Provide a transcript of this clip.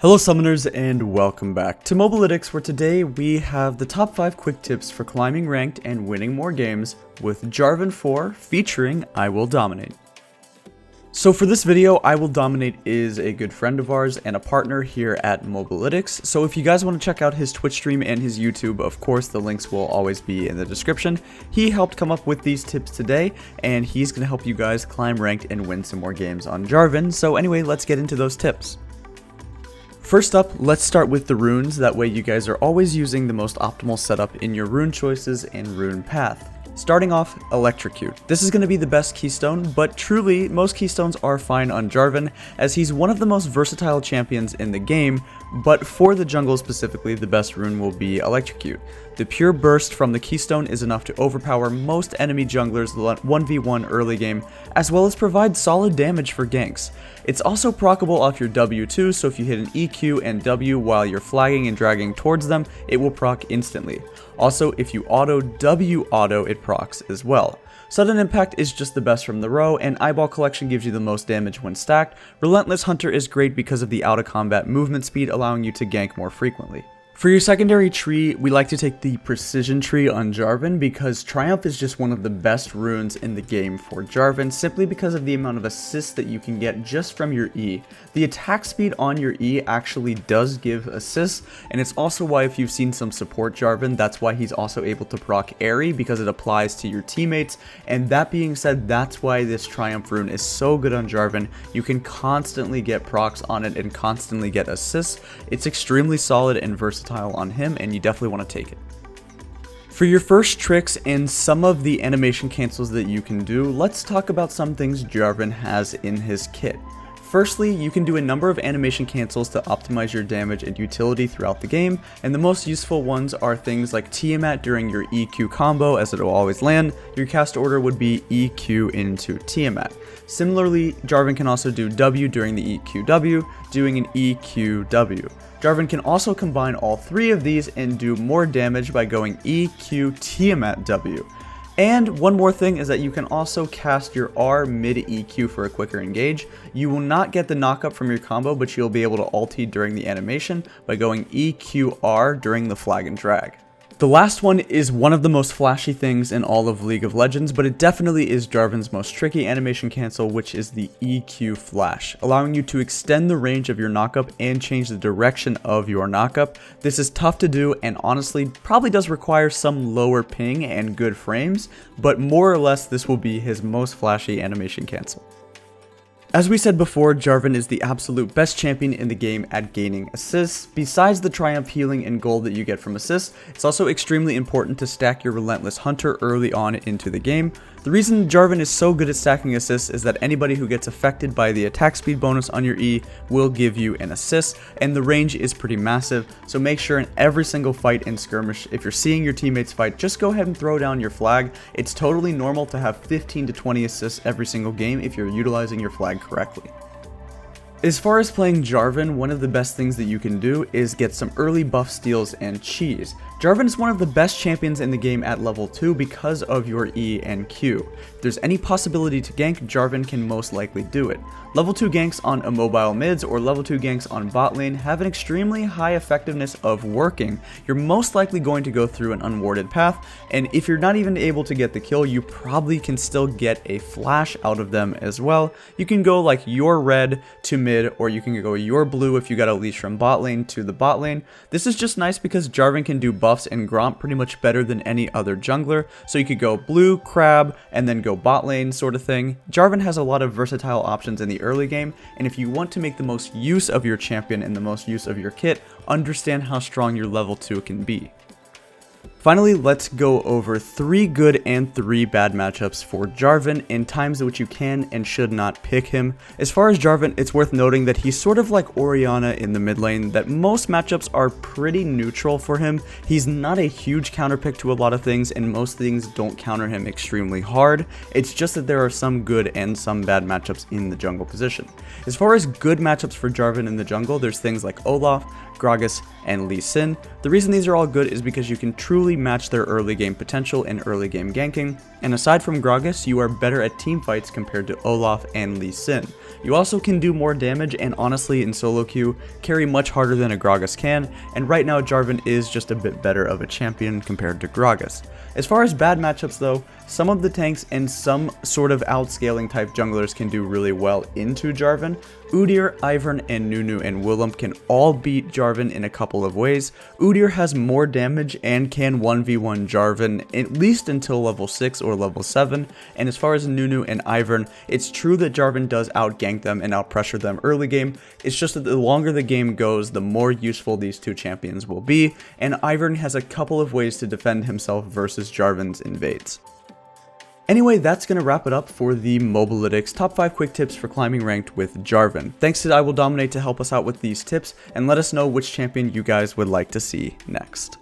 Hello summoners and welcome back to Mobalytics, where today we have the top 5 quick tips for climbing ranked and winning more games with Jarvan IV featuring I Will Dominate. So for this video, I Will Dominate is a good friend of ours and a partner here at Mobalytics, so if you guys want to check out his Twitch stream and his YouTube, of course the links will always be in the description. He helped come up with these tips today, and he's going to help you guys climb ranked and win some more games on Jarvan. So anyway, let's get into those tips. First up, let's start with the runes. That way you guys are always using the most optimal setup in your rune choices and rune path. Starting off, Electrocute. This is going to be the best keystone, but truly, most keystones are fine on Jarvan, as he's one of the most versatile champions in the game, but for the jungle specifically, the best rune will be Electrocute. The pure burst from the keystone is enough to overpower most enemy junglers 1v1 early game, as well as provide solid damage for ganks. It's also proccable off your W too, so if you hit an EQ and W while you're flagging and dragging towards them, it will proc instantly. Also, if you auto W auto, it procs as well. Sudden Impact is just the best from the row, and Eyeball Collection gives you the most damage when stacked. Relentless Hunter is great because of the out of combat movement speed, allowing you to gank more frequently. For your secondary tree, we like to take the Precision tree on Jarvan because Triumph is just one of the best runes in the game for Jarvan, simply because of the amount of assists that you can get just from your E. The attack speed on your E actually does give assists, and it's also why if you've seen some support Jarvan, that's why he's also able to proc Airy, because it applies to your teammates. And that being said, that's why this Triumph rune is so good on Jarvan. You can constantly get procs on it and constantly get assists. It's extremely solid and versatile on him, and you definitely want to take it. For your first tricks and some of the animation cancels that you can do, let's talk about some things Jarvan has in his kit. Firstly, you can do a number of animation cancels to optimize your damage and utility throughout the game, and the most useful ones are things like Tiamat during your EQ combo, as it will always land. Your cast order would be EQ into Tiamat. Similarly, Jarvan can also do W during the EQW, doing an EQW. Jarvan can also combine all three of these and do more damage by going EQ Tiamat W. And one more thing is that you can also cast your R mid EQ for a quicker engage. You will not get the knockup from your combo, but you'll be able to ulti during the animation by going EQ R during the flag and drag. The last one is one of the most flashy things in all of League of Legends, but it definitely is Jarvan's most tricky animation cancel, which is the EQ Flash, allowing you to extend the range of your knockup and change the direction of your knockup. This is tough to do and honestly probably does require some lower ping and good frames, but more or less this will be his most flashy animation cancel. As we said before, Jarvan is the absolute best champion in the game at gaining assists. Besides the Triumph healing and gold that you get from assists, it's also extremely important to stack your Relentless Hunter early on into the game. The reason Jarvan is so good at stacking assists is that anybody who gets affected by the attack speed bonus on your E will give you an assist, and the range is pretty massive, so make sure in every single fight and skirmish, if you're seeing your teammates fight, just go ahead and throw down your flag. It's totally normal to have 15 to 20 assists every single game if you're utilizing your flag correctly. As far as playing Jarvan, one of the best things that you can do is get some early buff steals and cheese. Jarvan is one of the best champions in the game at level 2 because of your E and Q. If there's any possibility to gank, Jarvan can most likely do it. Level 2 ganks on immobile mids or level 2 ganks on bot lane have an extremely high effectiveness of working. You're most likely going to go through an unwarded path, and if you're not even able to get the kill, you probably can still get a flash out of them as well. You can go like your red to mid, or you can go your blue if you got a leash from bot lane to the bot lane. This is just nice because Jarvan can do buffs and Gromp pretty much better than any other jungler, so you could go blue, crab, and then go bot lane sort of thing. Jarvan has a lot of versatile options in the early game, and if you want to make the most use of your champion and the most use of your kit, understand how strong your level 2 can be. Finally, let's go over 3 good and 3 bad matchups for Jarvan in times in which you can and should not pick him. As far as Jarvan, it's worth noting that he's sort of like Orianna in the mid lane, that most matchups are pretty neutral for him. He's not a huge counterpick to a lot of things, and most things don't counter him extremely hard. It's just that there are some good and some bad matchups in the jungle position. As far as good matchups for Jarvan in the jungle, there's things like Olaf, Gragas, and Lee Sin. The reason these are all good is because you can truly truly match their early game potential in early game ganking, and aside from Gragas, you are better at teamfights compared to Olaf and Lee Sin. You also can do more damage and honestly in solo queue, carry much harder than a Gragas can, and right now Jarvan is just a bit better of a champion compared to Gragas. As far as bad matchups though, some of the tanks and some sort of outscaling type junglers can do really well into Jarvan. Udyr, Ivern, and Nunu and Willem can all beat Jarvan in a couple of ways. Udyr has more damage and can 1v1 Jarvan at least until level 6 or level 7, and as far as Nunu and Ivern, it's true that Jarvan does outgank them and outpressure them early game. It's just that the longer the game goes, the more useful these two champions will be, and Ivern has a couple of ways to defend himself versus Jarvan's invades. Anyway, that's going to wrap it up for the Mobalytics top 5 quick tips for climbing ranked with Jarvan. Thanks to I Will Dominate to help us out with these tips, and let us know which champion you guys would like to see next.